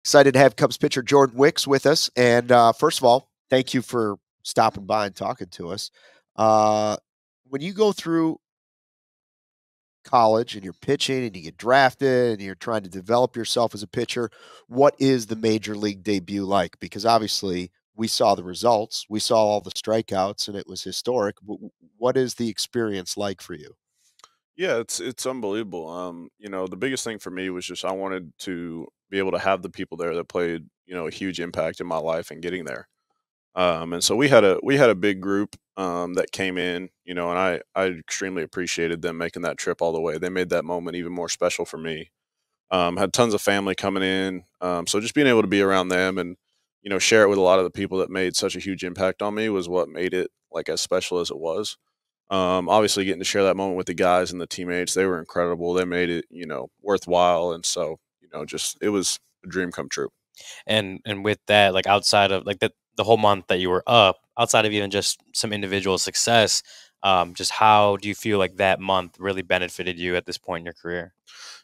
Excited to have Cubs pitcher Jordan Wicks with us. And first of all, thank you for stopping by and talking to us. Uh, when you go through college and you're pitching and you get drafted and you're trying to develop yourself as a pitcher, what is the major league debut like? Because obviously we saw the results, we saw all the strikeouts, and it was historic. What is the experience like for you? Yeah, it's unbelievable. The biggest thing for me was just I wanted to be able to have the people there that played, a huge impact in my life and getting there. And so we had a big group that came in, and I extremely appreciated them making that trip all the way. They made that moment even more special for me. Had tons of family coming in, so just being able to be around them and share it with a lot of the people that made such a huge impact on me was what made it like as special as it was. Obviously, getting to share that moment with the guys and the teammates, they were incredible. They made it, worthwhile, and so just it was a dream come true. And with that, like outside of like the whole month that you were up, outside of even just some individual success, just how do you feel like that month really benefited you at this point in your career?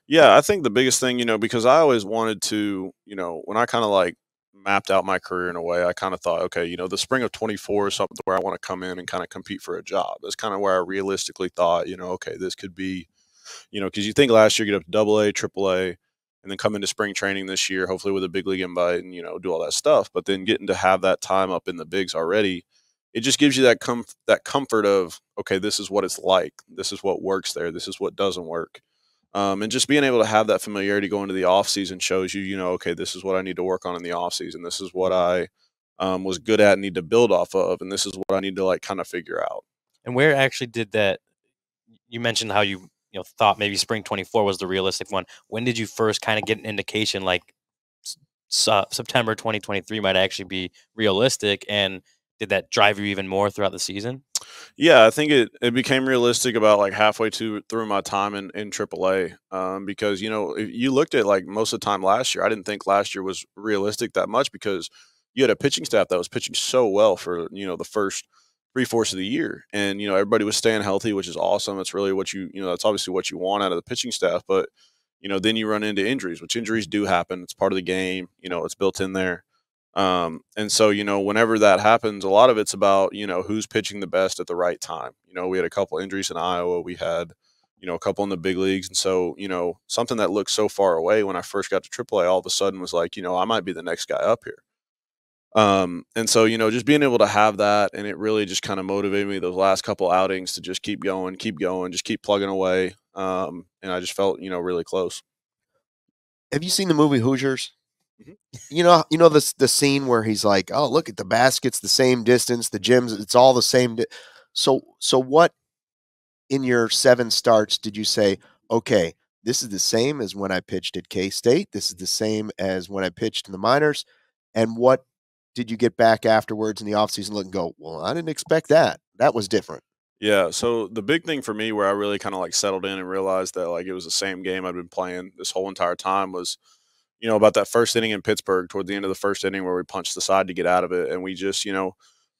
Yeah, I think the biggest thing, because I always wanted to, when I kind of like mapped out my career in a way, I kind of thought, okay, the spring of 24 is something where I want to come in and kind of compete for a job. That's kind of where I realistically thought, okay, this could be, because you think last year get up to double A, triple A, and then come into spring training this year, hopefully with a big league invite and, do all that stuff. But then getting to have that time up in the bigs already, it just gives you that comfort of, okay, this is what it's like. This is what works there. This is what doesn't work. And just being able to have that familiarity going to the off season shows you, okay, this is what I need to work on in the off season. This is what I was good at and need to build off of, and this is what I need to like kind of figure out. And where actually did that? You mentioned how you thought maybe spring 24 was the realistic one. When did you first kind of get an indication like September 2023 might actually be realistic? And did that drive you even more throughout the season? Yeah, I think it became realistic about like halfway through my time in AAA, because if you looked at like most of the time last year, I didn't think last year was realistic that much because you had a pitching staff that was pitching so well for the first three-fourths of the year, and everybody was staying healthy, which is awesome. It's really what that's obviously what you want out of the pitching staff, but then you run into injuries, which injuries do happen. It's part of the game. It's built in there. And so, whenever that happens, a lot of it's about, who's pitching the best at the right time. We had a couple injuries in Iowa. We had, a couple in the big leagues. And so, something that looked so far away when I first got to AAA all of a sudden was like, I might be the next guy up here. And so, just being able to have that, and it really just kind of motivated me those last couple outings to just keep going, just keep plugging away. And I just felt, really close. Have you seen the movie Hoosiers? Mhm. You know the scene where he's like, "Oh, look at the baskets, the same distance, the gyms, it's all the same." So what in your 7 starts did you say, "Okay, this is the same as when I pitched at K-State. This is the same as when I pitched in the minors." And what did you get back afterwards in the offseason look and go, "Well, I didn't expect that. That was different." Yeah, so the big thing for me where I really kind of like settled in and realized that like it was the same game I'd been playing this whole entire time was, about that first inning in Pittsburgh toward the end of the first inning where we punched the side to get out of it. And we just,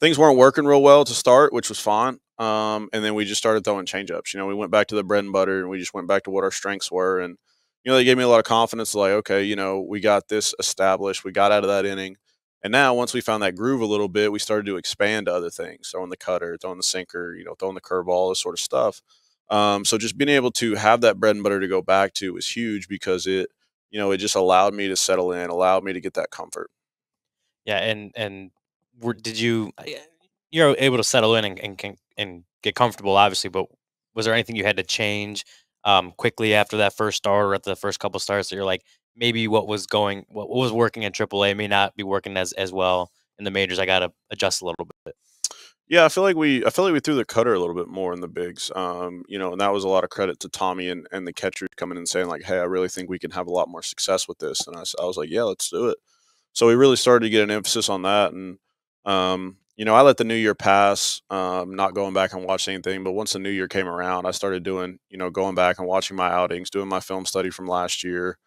things weren't working real well to start, which was fine. And then we just started throwing changeups. We went back to the bread and butter and we just went back to what our strengths were. And, they gave me a lot of confidence like, okay, we got this established. We got out of that inning. And now, once we found that groove a little bit, we started to expand to other things, throwing the cutter, throwing the sinker, throwing the curveball, all this sort of stuff. So just being able to have that bread and butter to go back to was huge because it just allowed me to settle in, allowed me to get that comfort. Yeah, and did you you're able to settle in and get comfortable, obviously, but was there anything you had to change quickly after that first start or at the first couple starts that you're like maybe what was working in AAA may not be working as well in the majors? I got to adjust a little bit. Yeah, I feel like we threw the cutter a little bit more in the bigs. And that was a lot of credit to Tommy and the catchers coming and saying like, "Hey, I really think we can have a lot more success with this." And I was like, "Yeah, let's do it." So we really started to get an emphasis on that. And I let the new year pass, not going back and watching anything. But once the new year came around, I started doing, going back and watching my outings, doing my film study from last year.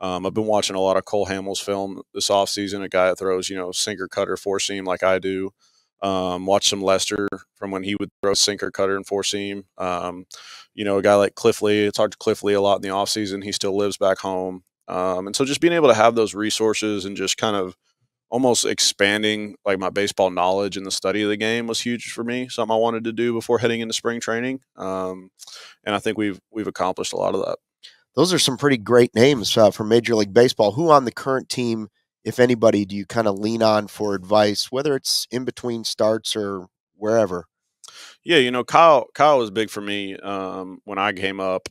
I've been watching a lot of Cole Hamels film this offseason, a guy that throws, sinker, cutter, four seam like I do. Watch some Lester from when he would throw sinker, cutter, and four seam. A guy like Cliff Lee. I talked to Cliff Lee a lot in the offseason. He still lives back home. And so just being able to have those resources and just kind of almost expanding like my baseball knowledge and the study of the game was huge for me. Something I wanted to do before heading into spring training. And I think we've accomplished a lot of that. Those are some pretty great names from Major League Baseball. Who on the current team, if anybody, do you kind of lean on for advice, whether it's in between starts or wherever? Yeah, Kyle was big for me when I came up.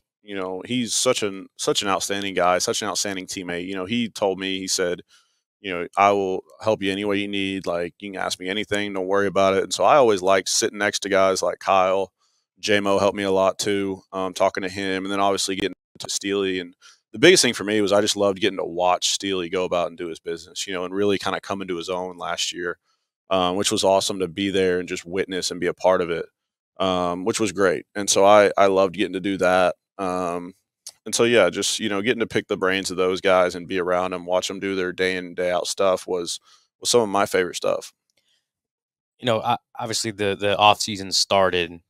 He's such an outstanding guy, such an outstanding teammate. He told me, he said, I will help you any way you need. Like, you can ask me anything, don't worry about it. And so I always liked sitting next to guys like Kyle. J-Mo helped me a lot too, talking to him, and then obviously getting to Steely. And the biggest thing for me was I just loved getting to watch Steely go about and do his business, and really kind of come into his own last year, which was awesome to be there and just witness and be a part of it, which was great. And so I loved getting to do that. And so, yeah, just, getting to pick the brains of those guys and be around them, watch them do their day in, day out stuff was some of my favorite stuff. Obviously the off season started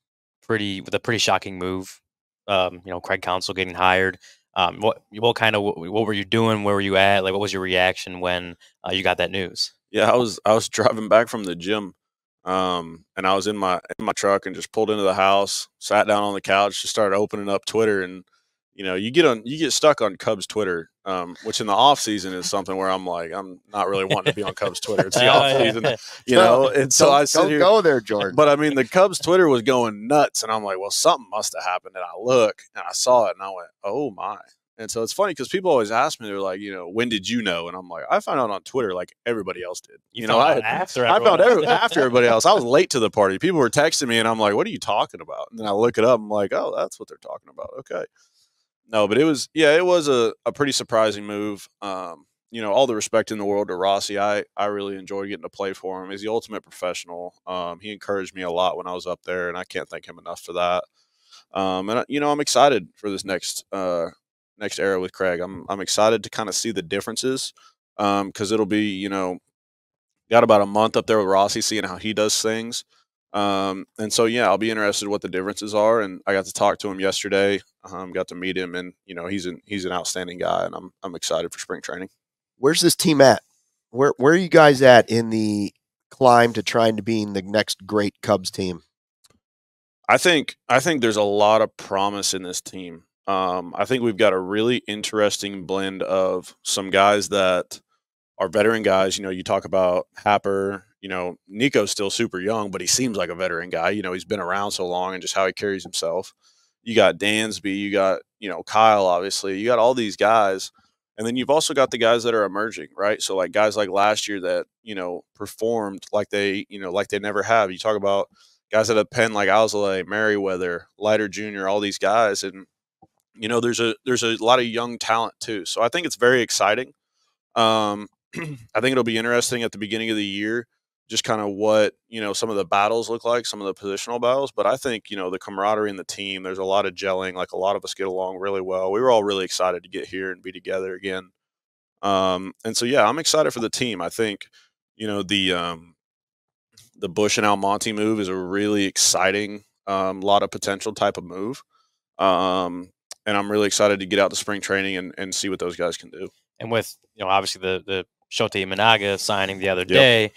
with a pretty shocking move. Craig Counsell getting hired. What were you doing? Where were you at? Like, what was your reaction when you got that news? Yeah, I was driving back from the gym, and I was in my truck and just pulled into the house, sat down on the couch, just started opening up Twitter, and you get stuck on Cubs Twitter, which in the off season is something where I'm like, I'm not really wanting to be on Cubs Twitter. It's the off season, and so I sit here. Don't go there, Jordan. But I mean, the Cubs Twitter was going nuts, and I'm like, well, something must have happened. And I look, and I saw it, and I went, oh my. And so it's funny because people always ask me, they're like, when did you know? And I'm like, I found out on Twitter like everybody else did. I found out after everybody else. I was late to the party. People were texting me, and I'm like, what are you talking about? And then I look it up. I'm like, oh, that's what they're talking about. Okay. No, but it was a pretty surprising move. All the respect in the world to Rossi. I really enjoyed getting to play for him. He's the ultimate professional. He encouraged me a lot when I was up there, and I can't thank him enough for that. And I'm excited for this next era with Craig. I'm excited to kind of see the differences, because it'll be, got about a month up there with Rossi, seeing how he does things. And so, yeah, I'll be interested in what the differences are. And I got to talk to him yesterday. Got to meet him, and he's an outstanding guy, and I'm excited for spring training. Where's this team at? Where are you guys at in the climb to trying to being the next great Cubs team? I think there's a lot of promise in this team. I think we've got a really interesting blend of some guys that are veteran guys. You talk about Happer. Nico's still super young, but he seems like a veteran guy. He's been around so long, and just how he carries himself. You got Dansby, you got, Kyle, obviously. You got all these guys. And then you've also got the guys that are emerging, right? So, like, guys like last year that, performed like they never have. You talk about guys that have penned like ALLCITY, Merriweather, Leiter Jr., all these guys. And, there's a lot of young talent too. So I think it's very exciting. I think it'll be interesting at the beginning of the year, just kind of what, some of the battles look like, some of the positional battles. But I think, the camaraderie in the team, there's a lot of gelling. Like, a lot of us get along really well. We were all really excited to get here and be together again. And so, yeah, I'm excited for the team. I think, the Bush and Almonte move is a really exciting, lot of potential type of move. And I'm really excited to get out to spring training and see what those guys can do. And with, obviously the Shōta Imanaga signing the other day,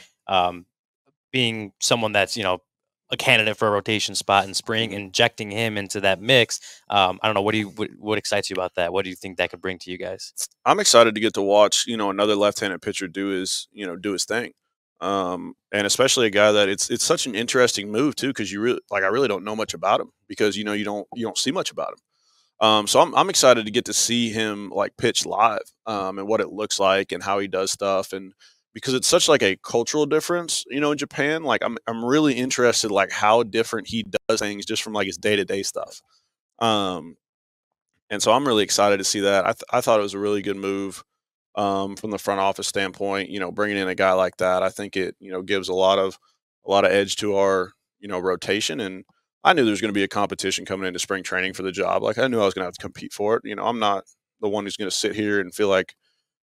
being someone that's, a candidate for a rotation spot in spring, injecting him into that mix. I don't know. What excites you about that? What do you think that could bring to you guys? I'm excited to get to watch, another left-handed pitcher do his thing. And especially a guy that it's such an interesting move too, because I really don't know much about him, because, you don't see much about him. So I'm excited to get to see him like pitch live, and what it looks like and how he does stuff. And because it's such like a cultural difference, in Japan, like I'm really interested like how different he does things just from like his day-to-day stuff. And so I'm really excited to see that. I thought it was a really good move, from the front office standpoint, bringing in a guy like that. I think it, gives a lot of edge to our, rotation. And I knew there was going to be a competition coming into spring training for the job. Like, I knew I was going to have to compete for it. I'm not the one who's going to sit here and feel like,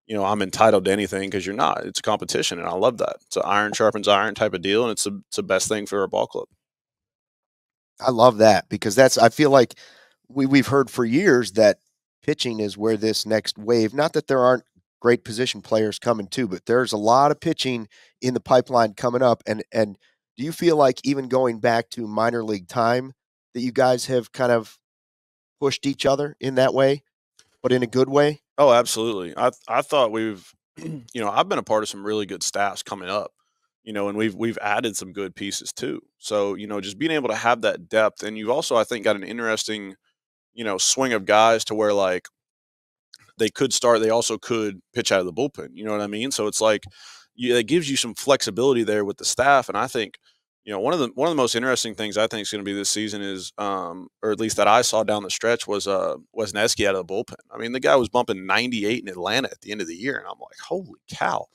I'm entitled to anything, because you're not. It's a competition, and I love that. It's an iron sharpens iron type of deal, and it's the best thing for our ball club. I love that, because I feel like we've heard for years that pitching is where this next wave, not that there aren't great position players coming too, but there's a lot of pitching in the pipeline coming up. And do you feel like even going back to minor league time that you guys have kind of pushed each other in that way, but in a good way? Oh, absolutely. I thought we've, I've been a part of some really good staffs coming up, and we've added some good pieces too. So, just being able to have that depth, and you've also, I think, got an interesting, swing of guys to where like they could start, they also could pitch out of the bullpen. You know what I mean? So it's like it gives you some flexibility there with the staff, and I think. One of the most interesting things I think is going to be this season is, or at least that I saw down the stretch was Nesky out of the bullpen. I mean, the guy was bumping 98 in Atlanta at the end of the year, and I'm like, holy cow!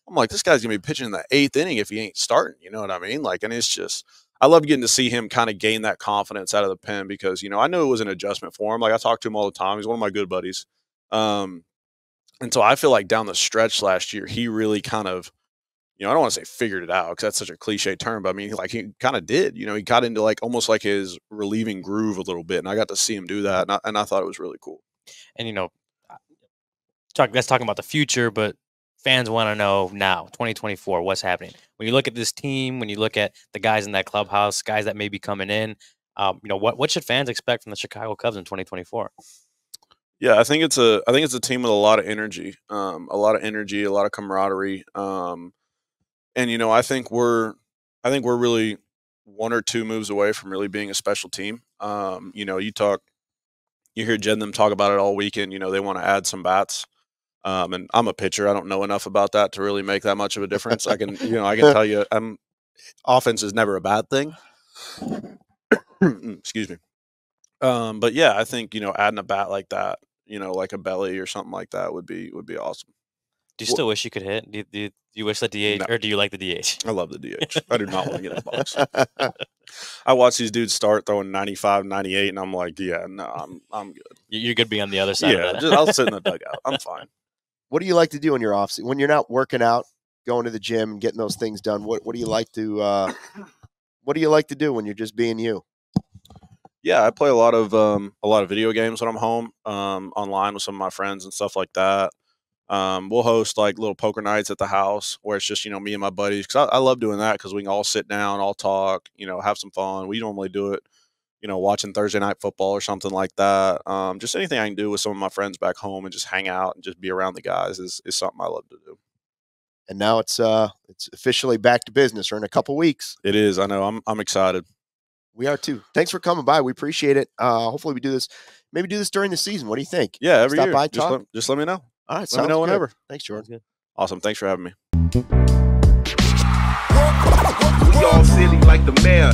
I'm like, this guy's going to be pitching in the 8th inning if he ain't starting. You know what I mean? Like, and it's just, I love getting to see him kind of gain that confidence out of the pen because I know it was an adjustment for him. Like I talk to him all the time. He's one of my good buddies, and so I feel like down the stretch last year, he really kind of. I don't want to say figured it out because that's such a cliche term, but I mean, he kind of did. He got into like almost like his relieving groove a little bit, and I got to see him do that, and I thought it was really cool. And that's talking about the future, but fans want to know now, 2024, what's happening. When you look at this team, when you look at the guys in that clubhouse, guys that may be coming in, what should fans expect from the Chicago Cubs in 2024? Yeah, I think it's a team with a lot of energy, a lot of camaraderie. And I think we're really 1 or 2 moves away from really being a special team. You hear Jen them talk about it all weekend. They want to add some bats. And I'm a pitcher. I don't know enough about that to really make that much of a difference. I can tell you, offense is never a bad thing. Excuse me. But yeah, I think adding a bat like that, like a belly or something like that would be awesome. Do you still wish you could hit? Do you wish the DH, or do you like the DH? I love the DH. I do not want to get in the box. I watch these dudes start throwing 95, 98, and I'm like, yeah, no, I'm good. You're good being on the other side of that. I'll sit in the dugout. I'm fine. What do you like to do in your off season when you're not working out, going to the gym, and getting those things done? What do you like to do when you're just being you? Yeah, I play a lot of video games when I'm home, online with some of my friends and stuff like that. We'll host like little poker nights at the house where it's just, me and my buddies. Cause I love doing that because we can all sit down, all talk, have some fun. We normally do it, watching Thursday night football or something like that. Just anything I can do with some of my friends back home and just hang out and just be around the guys is something I love to do. And now it's officially back to business, or in a couple weeks. It is. I know. I'm excited. We are too. Thanks for coming by. We appreciate it. Hopefully we do this during the season. What do you think? Yeah, every Stop year. by, talk? Just let me know. All right, let me know whenever. Thanks, Jordan. Awesome. Thanks for having me. We all silly like the mayor.